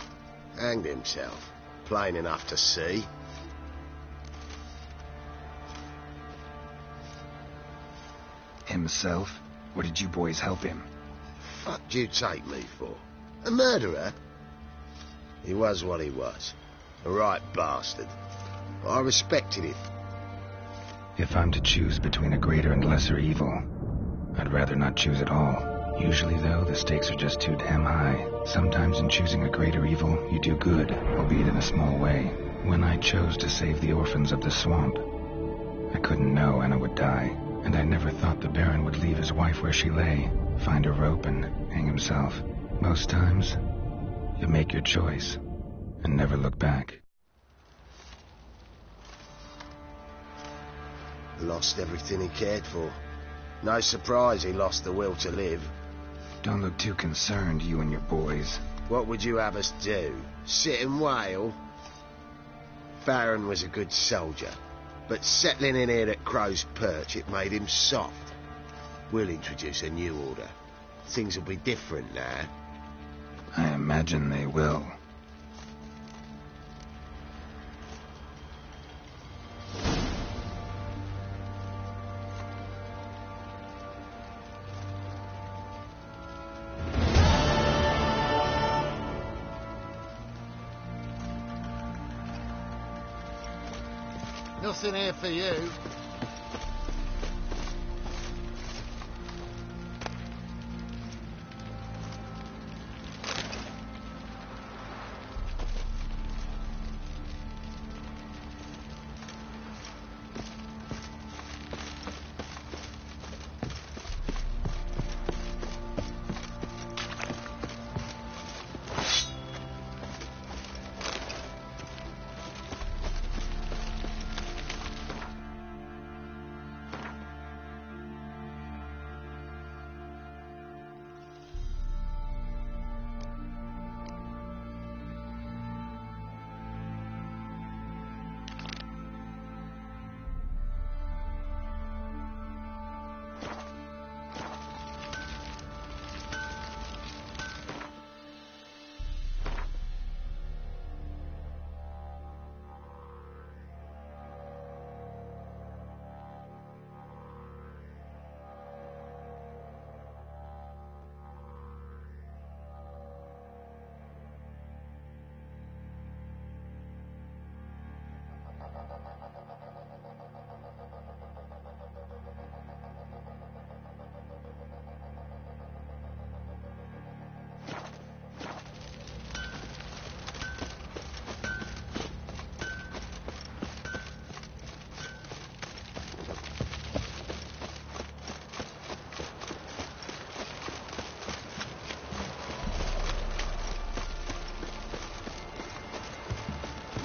Hanged himself. Plain enough to see. Himself? What did you boys help him? Fuck do you take me for? A murderer? He was what he was. A right bastard. But I respected him. If I'm to choose between a greater and lesser evil, I'd rather not choose at all. Usually, though, the stakes are just too damn high. Sometimes in choosing a greater evil, you do good, albeit in a small way. When I chose to save the orphans of the swamp, I couldn't know Anna would die, and I never thought the Baron would leave his wife where she lay, find a rope and hang himself. Most times, you make your choice and never look back. Lost everything he cared for. No surprise he lost the will to live. Don't look too concerned, you and your boys. What would you have us do? Sit and wail? Baron was a good soldier, but settling in here at Crow's Perch, it made him soft. We'll introduce a new order. Things will be different now. I imagine they will. Nothing here for you.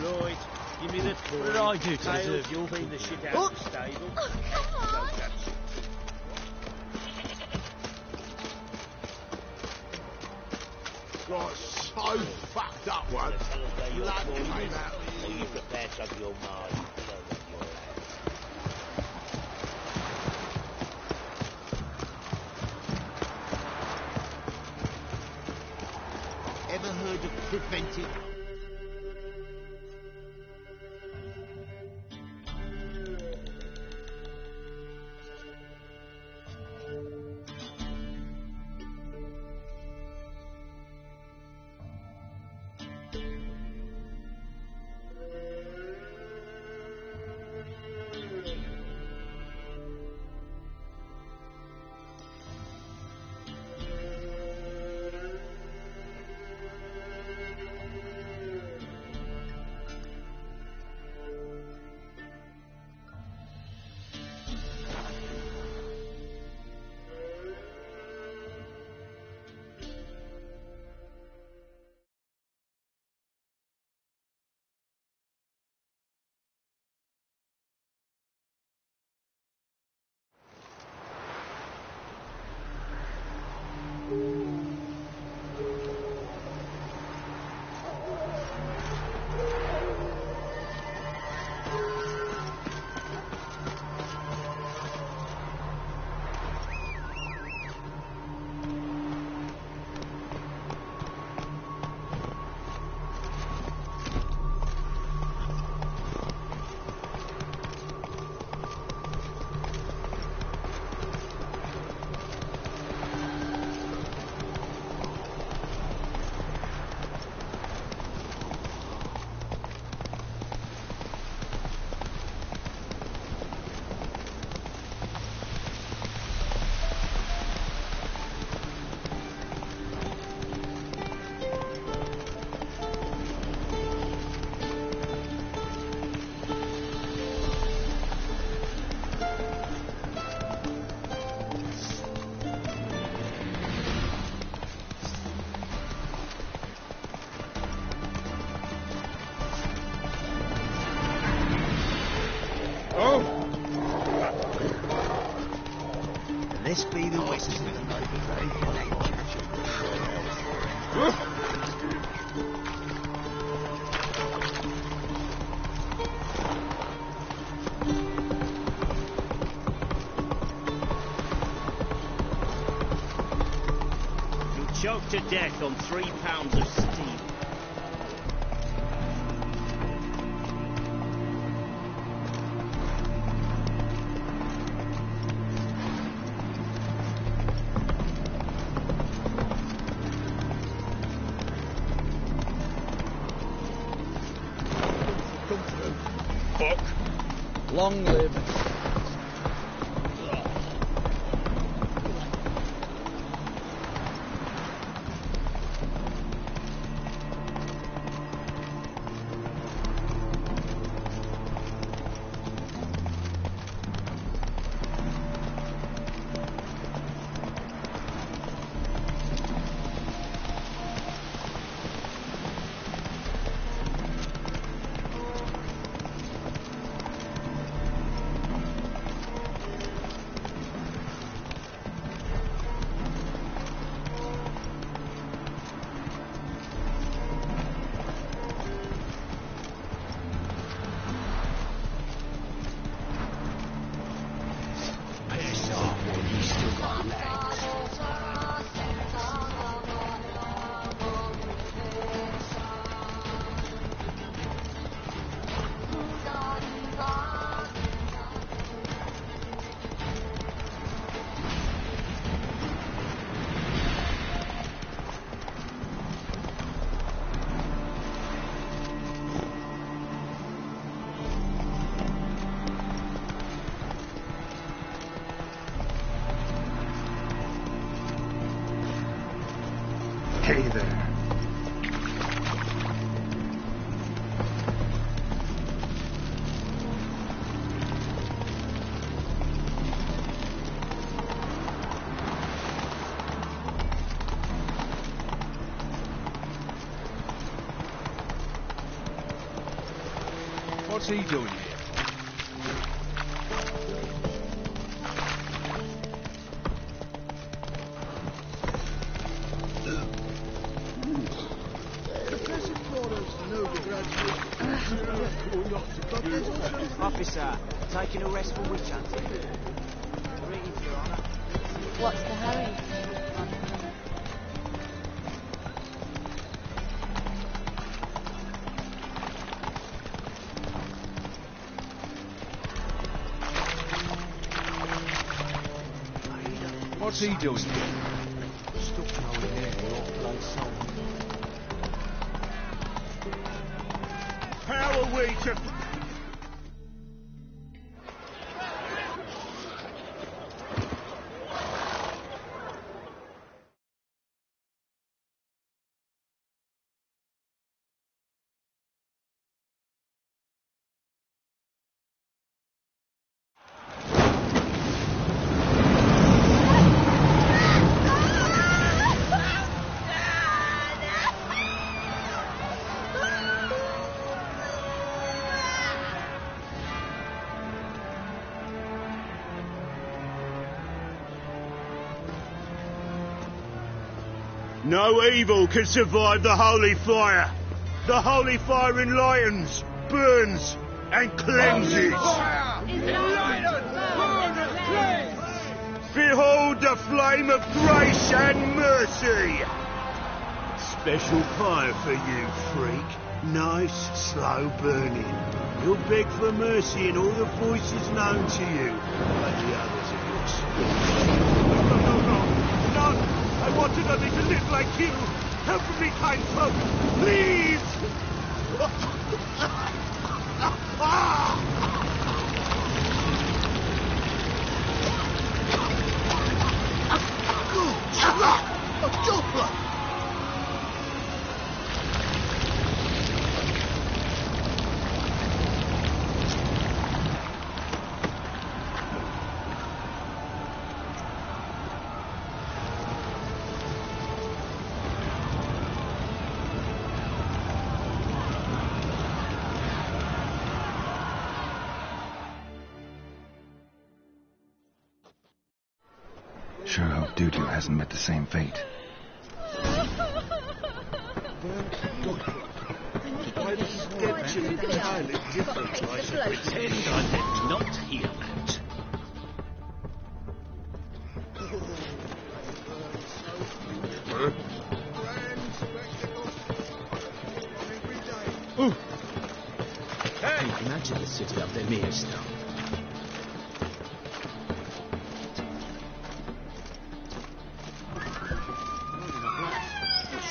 Right, give me the toy. What did I do to deserve your clean the shit out of the stable? Oh, come on! Got so fucked up once. Blood came out. Are you prepared to have your mind? You know what you're at. Ever heard of preventive? This be the whisky of the neighbours, You'll choke to death on 3 pounds of steam. Long live. Hey there. What's he doing here? Officer, taking arrest for witch hunting. Greetings, Your Honour. What's the hurry? What's he doing here? Stuck over here, your place on. How are we to... No evil can survive the holy fire. The holy fire enlightens, burns, and cleanses. Behold the flame of grace and mercy. Special fire for you, freak. Nice, slow burning. You'll beg for mercy in all the voices known to you by the others of your species. No! I want another to live like you. Help me, kind folk, please. Sure hope Doo-Doo hasn't met the same fate. By the sketch of entirely different, I shall pretend I did not hear that. Hey! Imagine the city up there near still.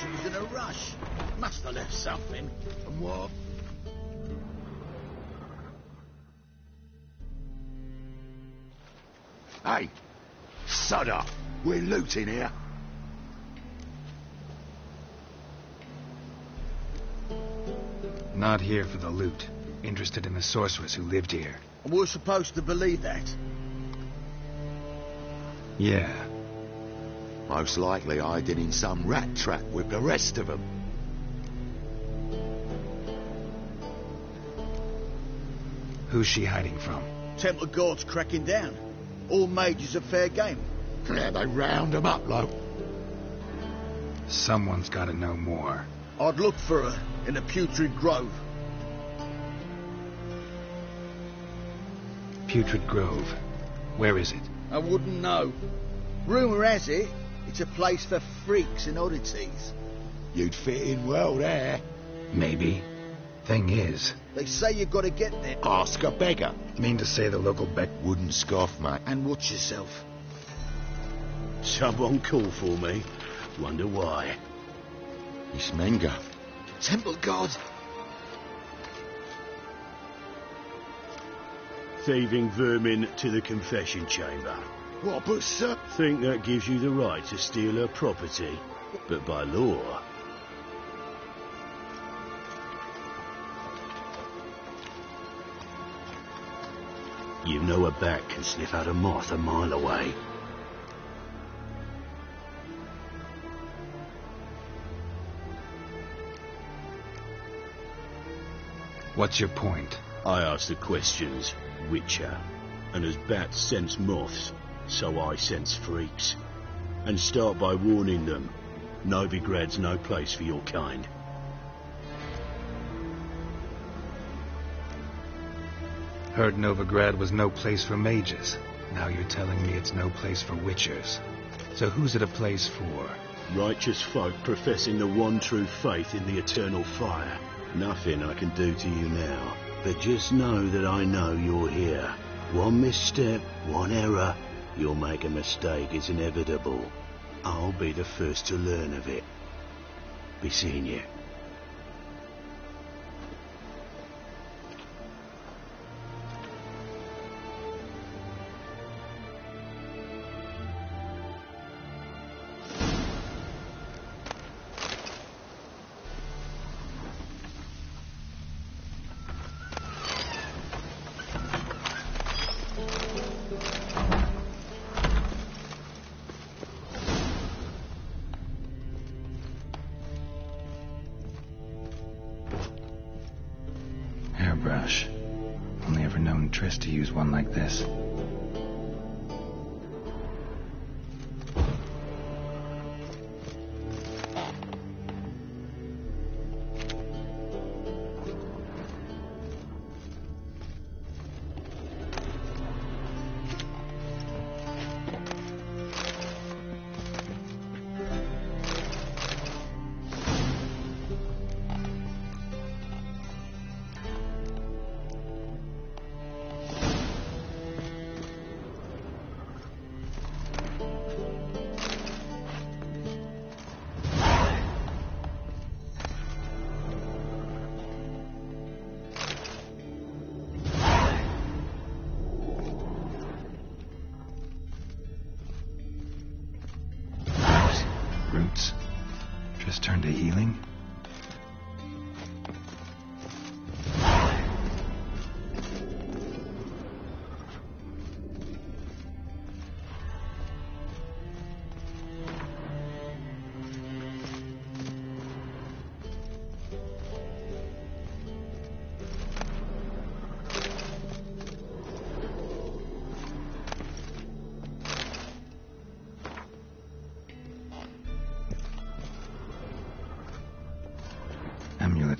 She's in a rush. Must have left something. And what? Hey, sod up. We're looting here. Not here for the loot. Interested in the sorceress who lived here. And we're supposed to believe that. Yeah. Most likely hiding in some rat trap with the rest of them. Who's she hiding from? Temple Guard's cracking down. All mages are fair game. Yeah, they round them up, though. Someone's got to know more. I'd look for her in the Putrid Grove. Putrid Grove. Where is it? I wouldn't know. Rumour has it, it's a place for freaks and oddities. You'd fit in well there. Maybe. Thing is... They say you got to get there. Ask a beggar. Mean to say the local wouldn't scoff, mate. And watch yourself. Someone called for me. Wonder why. It's Menga. Temple Guard. Thieving vermin to the confession chamber. What, but sir? Think that gives you the right to steal her property, but by law. You know a bat can sniff out a moth a mile away. What's your point? I ask the questions, Witcher. And as bats sense moths, so I sense freaks. And start by warning them, Novigrad's no place for your kind. Heard Novigrad was no place for mages. Now you're telling me it's no place for witchers. So who's it a place for? Righteous folk professing the one true faith in the eternal fire. Nothing I can do to you now, but just know that I know you're here. One misstep, one error, you'll make a mistake, it's inevitable. I'll be the first to learn of it. Be seeing you. Hairbrush. Only ever known Triss to use one like this. Roots. Just turned to healing?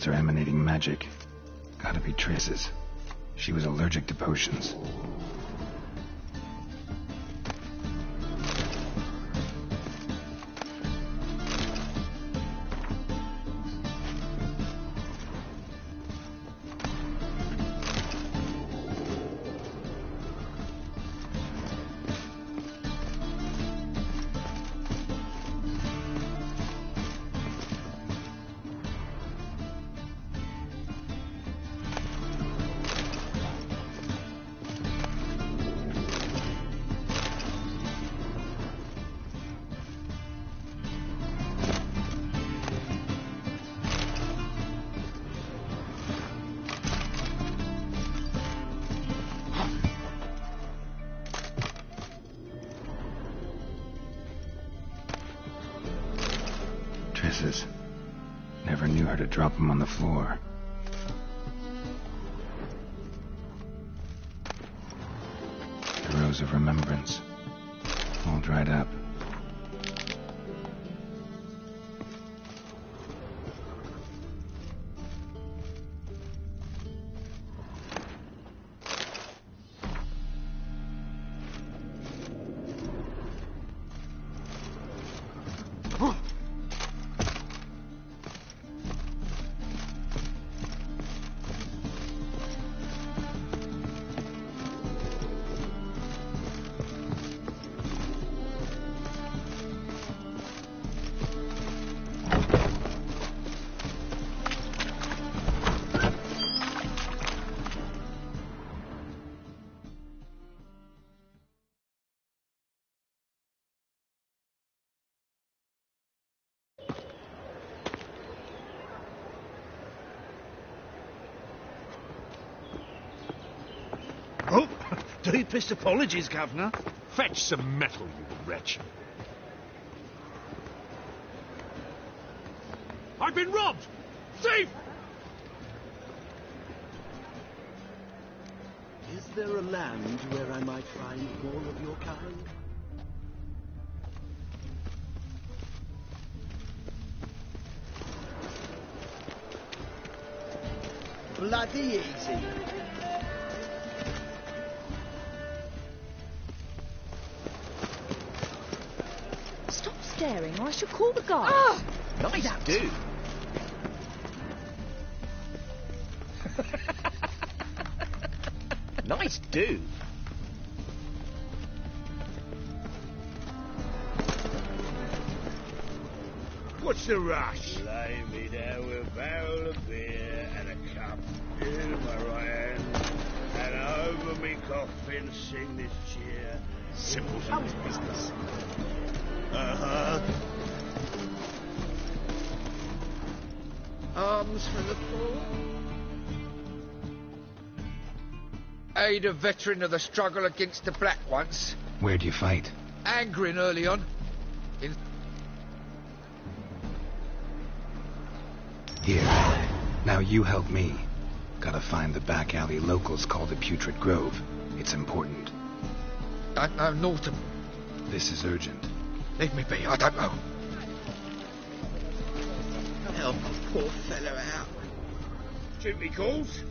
Parts are emanating magic. Gotta be Triss's. She was allergic to potions. Triss's. Never knew her to drop them on the floor. The rose of remembrance. All dried up. Oh, deepest apologies, Governor. Fetch some metal, you wretch. I've been robbed! Thief! Is there a land where I might find more of your kind? Bloody easy. Stop staring or I shall call the guards. Oh! Nice do. Nice do. What's the rush? Lay me down with a barrel of beer and a cup in my right hand, and over me coffin sing this cheer. Simple house business. Uh-huh. Arms for the poor. Aid a veteran of the struggle against the Black once. Where'd you fight? Angering early on. Here. Now you help me. Gotta find the back alley locals call the Putrid Grove. It's important. Don't know naught of... This is urgent. Leave me be, I don't know. Help a poor fellow out. Jimmy calls.